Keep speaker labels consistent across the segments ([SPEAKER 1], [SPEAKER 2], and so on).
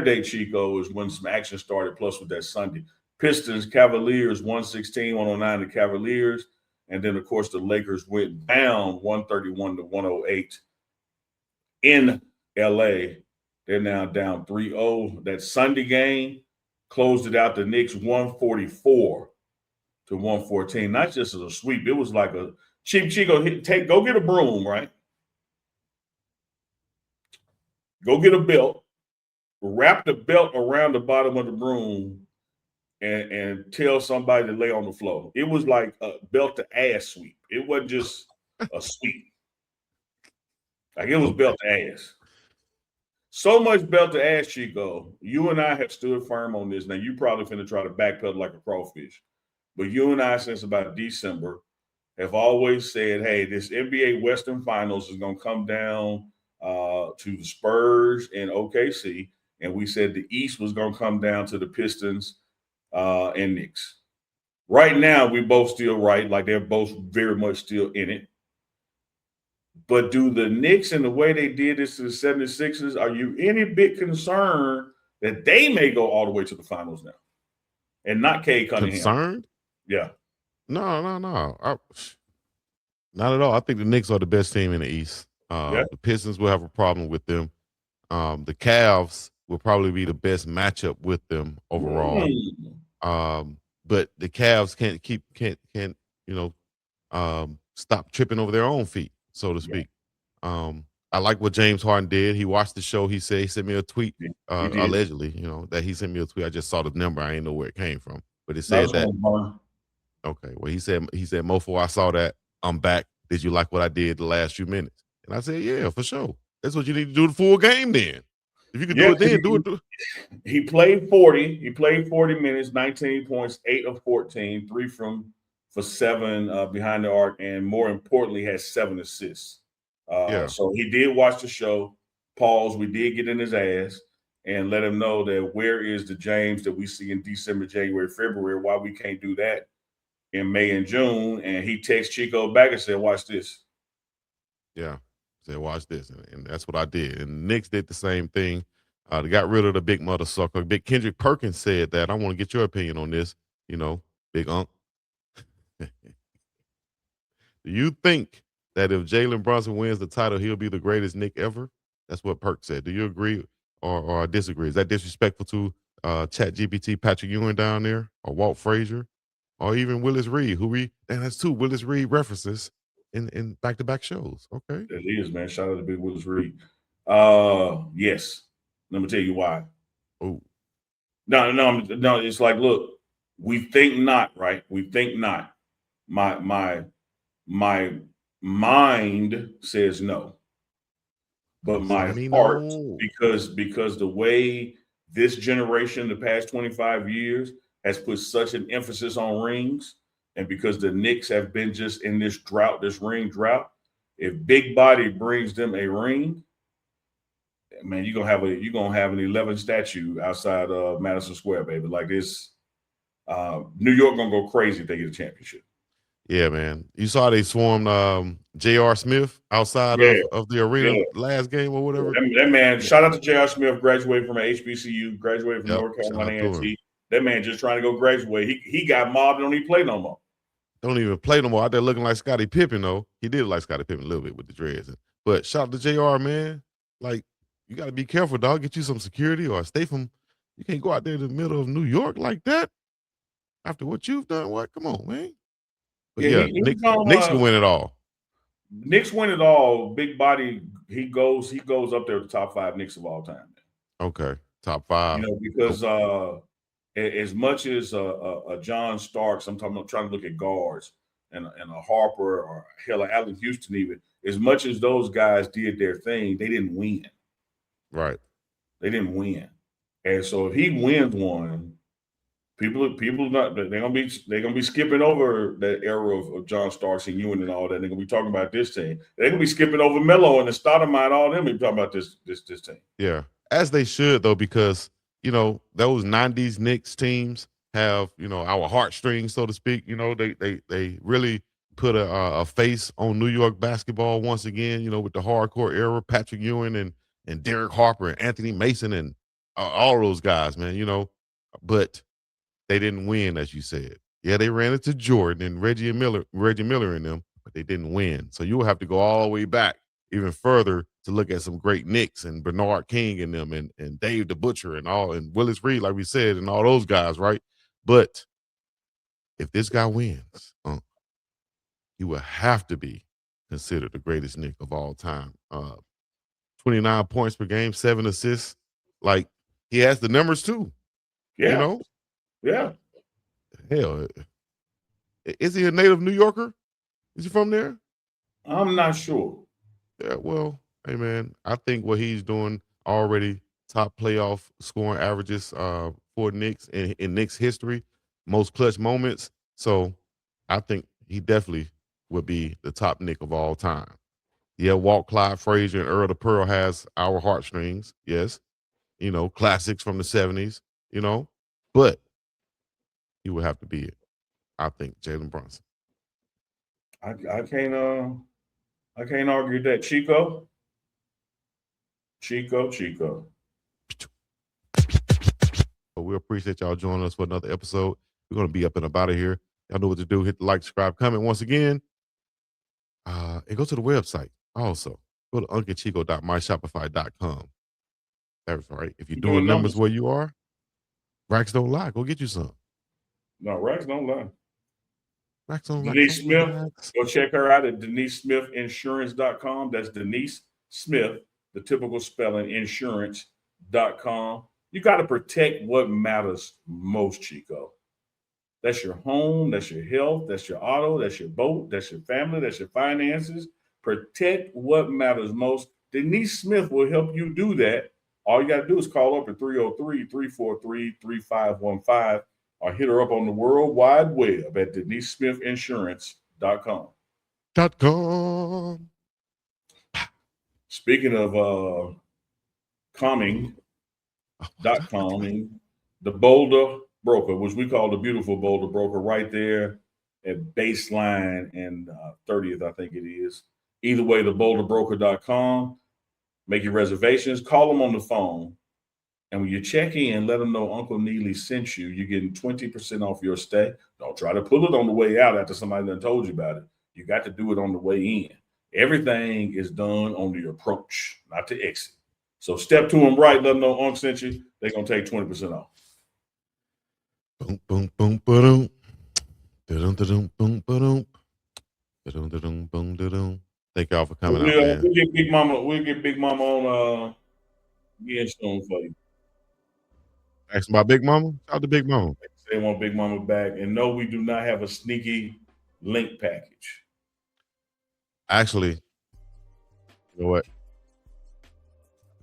[SPEAKER 1] Saturday, Chico, is when some action started, plus with that Sunday. Pistons, Cavaliers, 116, 109 to Cavaliers. And then, of course, the Lakers went down 131 to 108 in LA. They're now down 3-0. That Sunday game closed it out. The Knicks 144 to 114. Not just as a sweep. It was like a cheap Chico go get a broom, right? Go get a belt, wrap the belt around the bottom of the broom, and tell somebody to lay on the floor. It was like a belt to ass sweep. It wasn't just a sweep. Like it was belt to ass. So much belt to ass, Chico. You and I have stood firm on this. Now you probably finna try to backpedal like a crawfish. But you and I, since about December, have always said, hey, this NBA Western Finals is gonna come down to the Spurs and OKC. And we said the East was gonna come down to the Pistons and Knicks. Right now, we both still right, like they're both very much still in it. But do the Knicks and the way they did this to the 76ers, are you any bit concerned that they may go all the way to the finals now? And not Cade Cunningham.
[SPEAKER 2] Concerned?
[SPEAKER 1] Yeah.
[SPEAKER 2] No. Not at all. I think the Knicks are the best team in the East. The Pistons will have a problem with them. The Cavs will probably be the best matchup with them overall. But the Cavs can't stop tripping over their own feet, so to speak. I like what James Harden did. He watched the show. He sent me a tweet, allegedly, that he sent me a tweet. I just saw the number. I didn't know where it came from, but it said that. Okay, well, he said, Mofo, I saw that. I'm back. Did you like what I did the last few minutes? And I said, yeah, for sure. That's what you need to do the full game then. If you can do it then, do it.
[SPEAKER 1] He played 40. He played 40 minutes, 19 points, 8 of 14, 3 for 7 behind the arc, and more importantly, had 7 assists. So he did watch the show. Pause. We did get in his ass and let him know that where is the James that we see in December, January, February, why we can't do that in May and June. And he texted Chico back and said, watch this.
[SPEAKER 2] Yeah. Said, watch this. And that's what I did. And the Knicks did the same thing. They got rid of the big mother sucker. Big Kendrick Perkins said that. I want to get your opinion on this, big unk. Do you think that if Jalen Brunson wins the title, he'll be the greatest Knick ever? That's what Perk said. Do you agree or disagree? Is that disrespectful to ChatGPT Patrick Ewing down there, or Walt Frazier, or even Willis Reed, that's 2 Willis Reed references in back-to-back shows? Okay.
[SPEAKER 1] It is, man. Shout out to Big Willis Reed. Yes. Let me tell you why.
[SPEAKER 2] Oh.
[SPEAKER 1] No. It's like, look, we think not, right? We think not. My mind says no, but my heart, because the way this generation, the past 25 years, has put such an emphasis on rings, and because the Knicks have been just in this drought, this ring drought, if Big Body brings them a ring, man, you're gonna have an 11 statue outside of Madison Square, baby. Like this, New York gonna go crazy if they get a championship.
[SPEAKER 2] Yeah, man. You saw they swarmed J.R. Smith outside of the arena last game or whatever.
[SPEAKER 1] That man, shout out to J.R. Smith, graduated from an HBCU, graduated from North Carolina A&T. That man just trying to go graduate. He got mobbed, don't even play no more.
[SPEAKER 2] Don't even play no more. Out there looking like Scottie Pippen, though. He did look like Scottie Pippen a little bit with the dreads. But shout out to JR, man. Like, you got to be careful, dog. Get you some security or stay from. You can't go out there in the middle of New York like that after what you've done. What? Come on, man. But Knicks can win it all.
[SPEAKER 1] Knicks win it all. Big Body, he goes up there to the top 5 Knicks of all time. Man.
[SPEAKER 2] Okay, top 5.
[SPEAKER 1] Because as much as a John Starks, I'm trying to look at guards and a Harper or hell, Allen Houston even. As much as those guys did their thing, they didn't win.
[SPEAKER 2] Right.
[SPEAKER 1] They didn't win, and so if he wins one, people not they're gonna be skipping over that era of John Starks and Ewing and all that. They're gonna be talking about this team. They're gonna be skipping over Melo and the Stoudemire, all them. Be talking about this team.
[SPEAKER 2] Yeah, as they should though, because those '90s Knicks teams have our heartstrings, so to speak. They really put a face on New York basketball once again. With the hardcore era, Patrick Ewing and Derek Harper and Anthony Mason and all those guys, man, you know, but they didn't win, as you said. Yeah, they ran into Jordan and Reggie Miller and them, but they didn't win. So you will have to go all the way back even further to look at some great Knicks and Bernard King and them and Dave the Butcher and Willis Reed, like we said, and all those guys, right? But if this guy wins, he will have to be considered the greatest Knick of all time. 29 points per game, 7 assists. Like, he has the numbers too.
[SPEAKER 1] Yeah.
[SPEAKER 2] You know?
[SPEAKER 1] Yeah.
[SPEAKER 2] Hell, is he a native New Yorker? Is he from there?
[SPEAKER 1] I'm not sure.
[SPEAKER 2] Yeah, well, hey, man, I think what he's doing already top playoff scoring averages for Knicks in Knicks history, most clutch moments. So I think he definitely would be the top Knick of all time. Yeah, Walt Clyde Frazier and Earl the Pearl has our heartstrings. Yes. You know, classics from the 70s, you know, but he would have to be it. I think Jalen Brunson.
[SPEAKER 1] I can't argue that. Chico.
[SPEAKER 2] But we appreciate y'all joining us for another episode. We're going to be up and about of here. Y'all know what to do. Hit the like, subscribe, comment once again. And go to the website. Also, go to unclechico.myshopify.com. That's right. If you're doing numbers where you are, racks don't lie. Go get you some.
[SPEAKER 1] No, racks don't lie.
[SPEAKER 2] Racks don't lie.
[SPEAKER 1] Denise Smith, go check her out at DeniseSmithInsurance.com. That's Denise Smith, the typical spelling, insurance.com. You got to protect what matters most, Chico. That's your home, that's your health, that's your auto, that's your boat, that's your family, that's your finances. Protect what matters most. Denise Smith will help you do that. All you got to do is call up at 303-343-3515 or hit her up on the World Wide Web at DeniseSmithInsurance.com. Speaking of calming, the Boulder Broker, which we call the beautiful Boulder Broker, right there at Baseline and 30th, I think it is. Either way, the boulderbroker.com. Make your reservations. Call them on the phone. And when you check in, let them know Uncle Neely sent you. You're getting 20% off your stay. Don't try to pull it on the way out after somebody done told you about it. You got to do it on the way in. Everything is done on the approach, not the exit. So step to them right. Let them know Uncle sent you. They're going to take 20% off.
[SPEAKER 2] Boom, boom, boom, ba-dum. Da-dum, boom, ba-dum. Da-dum, boom, da-dum. Thank y'all for coming out, man.
[SPEAKER 1] We'll get Big Mama on again soon for you.
[SPEAKER 2] Thanks my Big Mama. Shout out to Big Mama.
[SPEAKER 1] They want Big Mama back. And no, we do not have a sneaky link package.
[SPEAKER 2] Actually, you know what?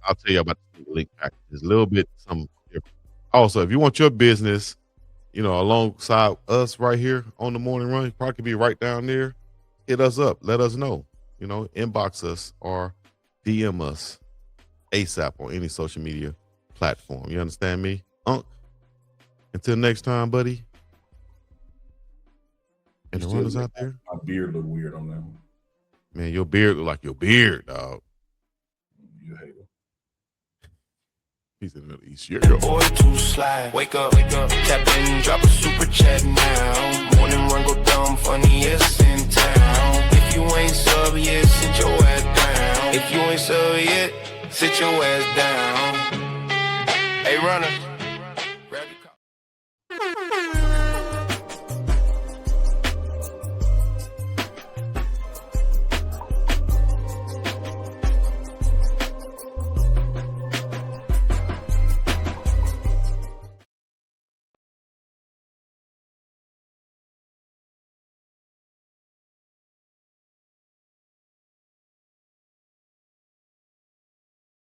[SPEAKER 2] I'll tell you about the link package. It's a little bit something different. Also, if you want your business, you know, alongside us right here on the morning run, probably could be right down there. Hit us up. Let us know. You know, inbox us or DM us ASAP on any social media platform. You understand me? Until next time, buddy. And the runners out there.
[SPEAKER 1] My beard look weird on that one.
[SPEAKER 2] Man, your beard look like your beard, dog.
[SPEAKER 1] You hate him.
[SPEAKER 2] He's in the Middle East.
[SPEAKER 3] Yeah. Boy, too slide. Wake up, tap in, drop a super chat now. Morning run, go dumb, funniest in town. If you ain't sub yet, sit your ass down. If you ain't sub yet, sit your ass down. Hey, runner.